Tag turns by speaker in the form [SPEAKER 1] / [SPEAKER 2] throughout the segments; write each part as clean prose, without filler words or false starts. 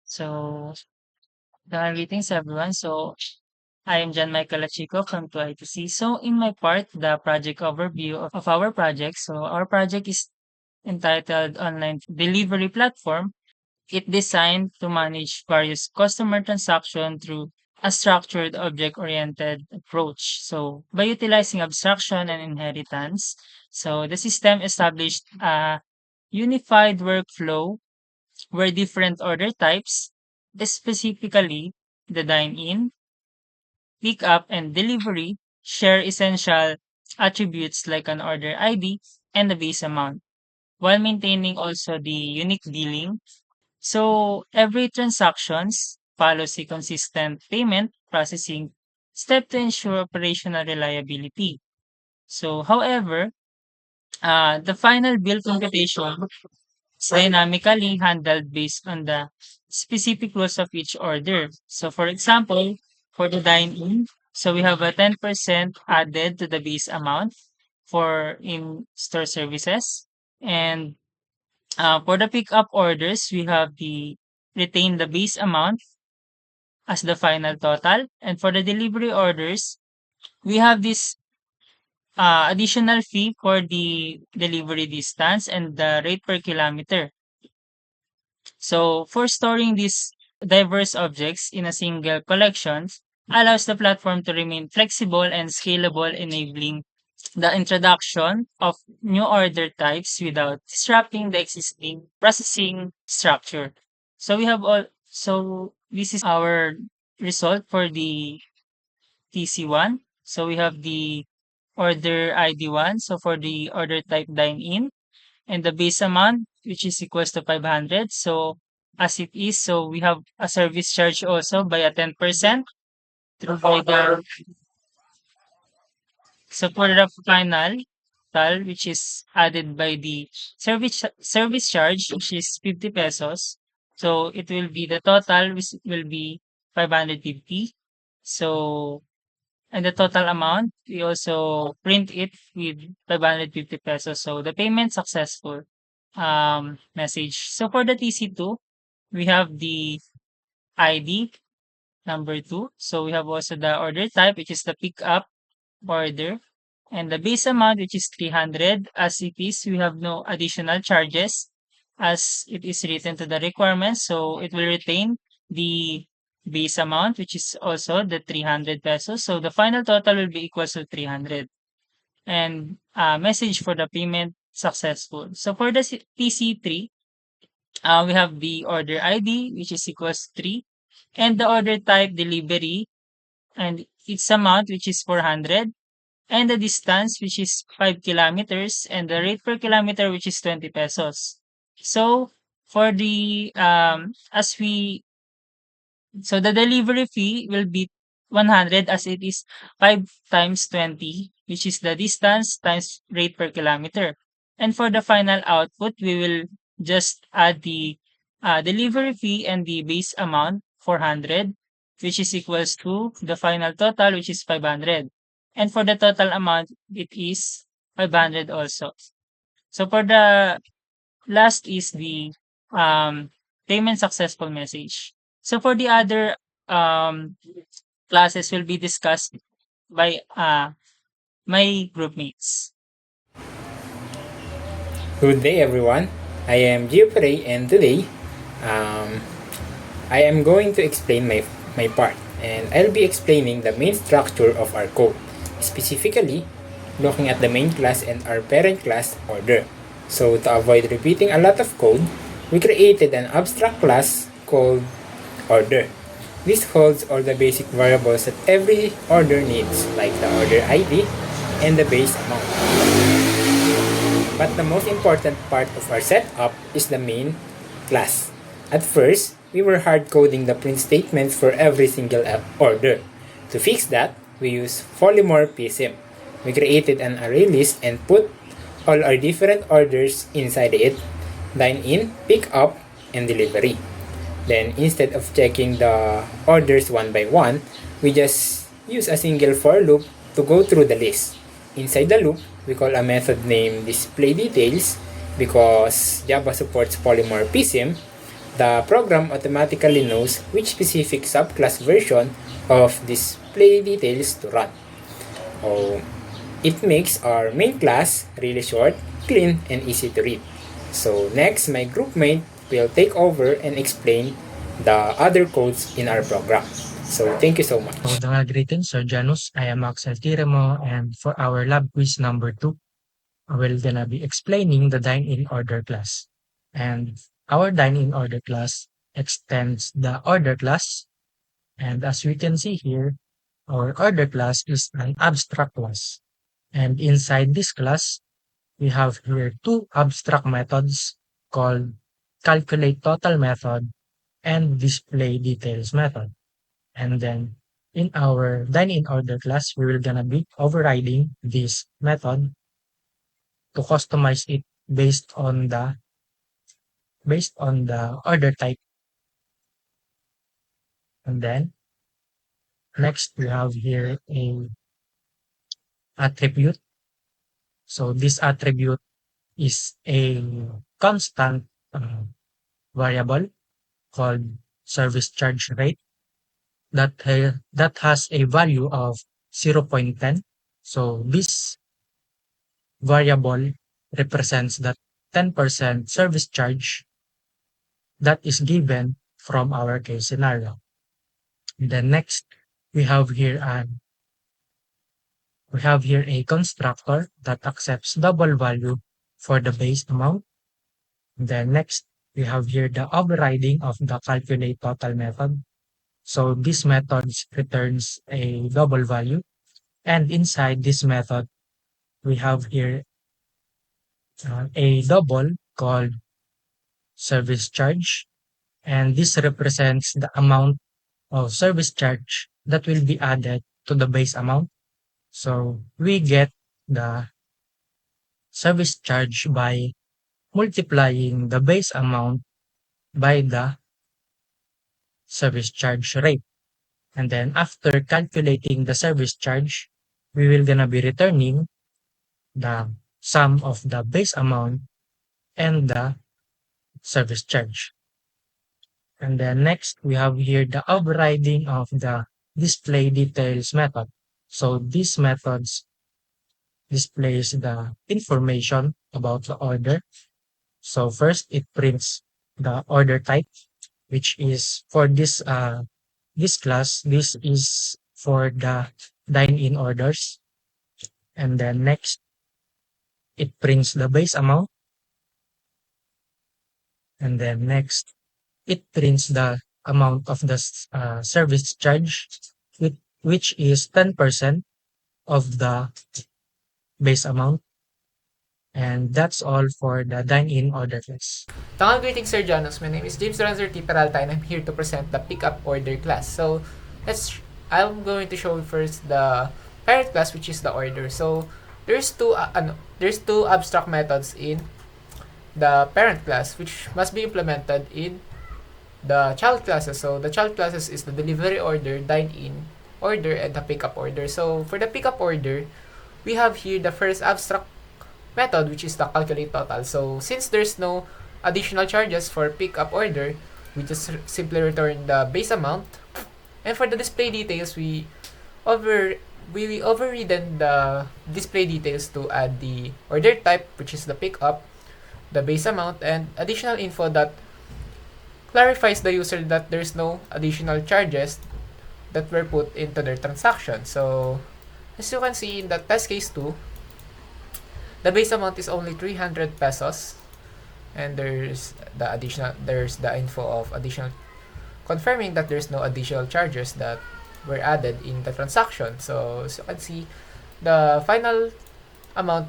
[SPEAKER 1] So, greetings everyone. I am John Michael Achico from 2ITC. So, in my part, the project overview of our project. So, our project is entitled Online Delivery Platform. It designed to manage various customer transactions through a structured object-oriented approach. So, by utilizing abstraction and inheritance, so the system established a unified workflow where different order types, specifically the dine-in, pick-up, and delivery, share essential attributes like an order ID and the base amount, while maintaining also the unique billing. So every transactions follows a consistent payment processing step to ensure operational reliability. So, however, the final bill computation is dynamically handled based on the specific rules of each order. So, for example, for the dine-in, so we have a 10% added to the base amount for in-store services. And for the pick-up orders, we have the retain the base amount as the final total. And for the delivery orders, we have this additional fee for the delivery distance and the rate per kilometer. So for storing these diverse objects in a single collection allows the platform to remain flexible and scalable, enabling the introduction of new order types without disrupting the existing processing structure. So this is our result for the TC1. So we have the order ID1. So for the order type dine in, and the base amount, which is equals to 500. So as it is, so we have a service charge also by a 10% through by the so for the final total, which is added by the service charge, which is 50 pesos. So it will be the total, which will be 550. So and the total amount, we also print it with 550 pesos. So the payment successful message. So for the TC2, we have the ID number 2. So we have also the order type, which is the pickup order. And the base amount, which is 300. As it is, we have no additional charges as it is written to the requirements. So it will retain the base amount, which is also the 300 pesos. So the final total will be equal to 300. And message for the payment successful. So for the TC3, we have the order ID, which is equals 3, and the order type delivery, and its amount, which is 400, and the distance, which is 5 kilometers, and the rate per kilometer, which is 20 pesos. So for the so the delivery fee will be 100 as it is 5 times 20, which is the distance times rate per kilometer. And for the final output, we will just add the delivery fee and the base amount 400, which is equals to the final total, which is 500. And for the total amount, it is 500 also. So for the last is the payment successful message. So for the other um, classes will be discussed by my group mates.
[SPEAKER 2] Good day, everyone. I am Geoffrey, and today um, I am going to explain my part, and I'll be explaining the main structure of our code, specifically looking at the main class and our parent class order. So, to avoid repeating a lot of code, we created an abstract class called order. This holds all the basic variables that every order needs, like the order ID and the base amount. But the most important part of our setup is the main class. At first, we were hard coding the print statements for every single order. To fix that, we used polymorphism. We created an array list and put all our different orders inside it: dine in, pick up, and delivery. Then instead of checking the orders one by one, we just use a single for loop to go through the list. Inside the loop, we call a method named display details because Java supports polymorphism. the program automatically knows which specific subclass version of display details to run. So it makes our main class really short, clean, and easy to read. So next, my groupmate will take over and explain the other codes in our program. So thank you so much.
[SPEAKER 3] So, greetings, Sir Janus. I am Axel Tiramo, and for our lab quiz number 2, we're gonna be explaining the dine-in order class. And our dine-in order class extends the order class. And as we can see here, our order class is an abstract class. And inside this class, we have here two abstract methods called calculate total method and display details method. And then in our dine-in order class, we will gonna be overriding this method to customize it based on the order type. And then next we have here a attribute. So this attribute is a constant variable called service charge rate that has a value of 0.10. So this variable represents the 10% service charge that is given from our case scenario. Then next, we have here a constructor that accepts double value for the base amount. Then next, we have here the overriding of the calculate total method. So this method returns a double value, and inside this method, we have here a double called service charge, and this represents the amount of service charge that will be added to the base amount. So we get the service charge by multiplying the base amount by the service charge rate. And then after calculating the service charge, we will gonna be returning the sum of the base amount and the service charge. And then next, we have here the overriding of the display details method. So these methods displays the information about the order. So first, it prints the order type, which is for this class. This is for the dine-in orders. And then next, it prints the base amount. And then next, it prints the amount of the service charge, which is 10% of the base amount. And that's all for the dine-in order class.
[SPEAKER 4] Greetings, Sir Janus. My name is James Ranzer T. Peralta, and I'm here to present the pickup order class. So I'm going to show first the parent class, which is the order. So there's two abstract methods in the parent class, which must be implemented in the child classes. So the child classes is the delivery order, dine-in order, and the pickup order. So for the pickup order, we have here the first abstract method, which is the calculate total. So since there's no additional charges for pickup order, we just simply return the base amount. And for the display details, we overridden the display details to add the order type, which is the pickup, the base amount, and additional info that clarifies the user that there's no additional charges that were put into their transaction. So as you can see in the test case 2, the base amount is only 300 pesos, and there's the info of additional, confirming that there's no additional charges that were added in the transaction. So as you can see, the final amount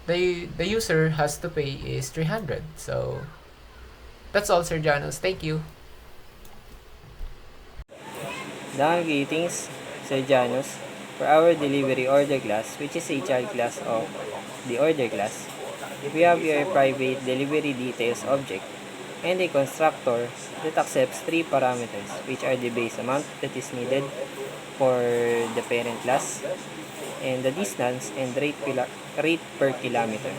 [SPEAKER 4] the user has to pay is 300. So that's all, Sir Janus. Thank you.
[SPEAKER 5] Greetings, Sir Janus. For our delivery order class, which is a child class of the order class, we have here a private delivery details object and a constructor that accepts three parameters, which are the base amount that is needed for the parent class, and the distance and rate per kilometer.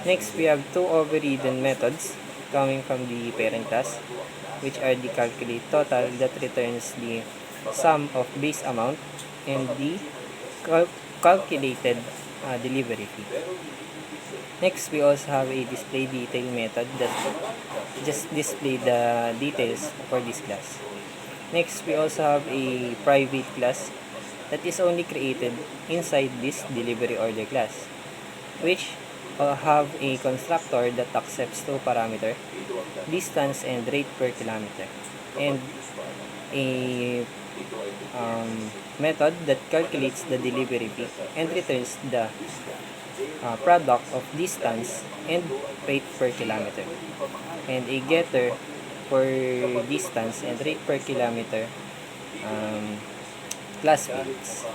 [SPEAKER 5] Next, we have two overridden methods coming from the parent class. which are the calculate total that returns the sum of base amount and the calculated delivery fee. Next, we also have a display detail method that just display the details for this class. Next, we also have a private class that is only created inside this delivery order class, which have a constructor that accepts two parameters, distance and rate per kilometer, and a method that calculates the delivery fee and returns the product of distance and rate per kilometer, and a getter for distance and rate per kilometer class fields.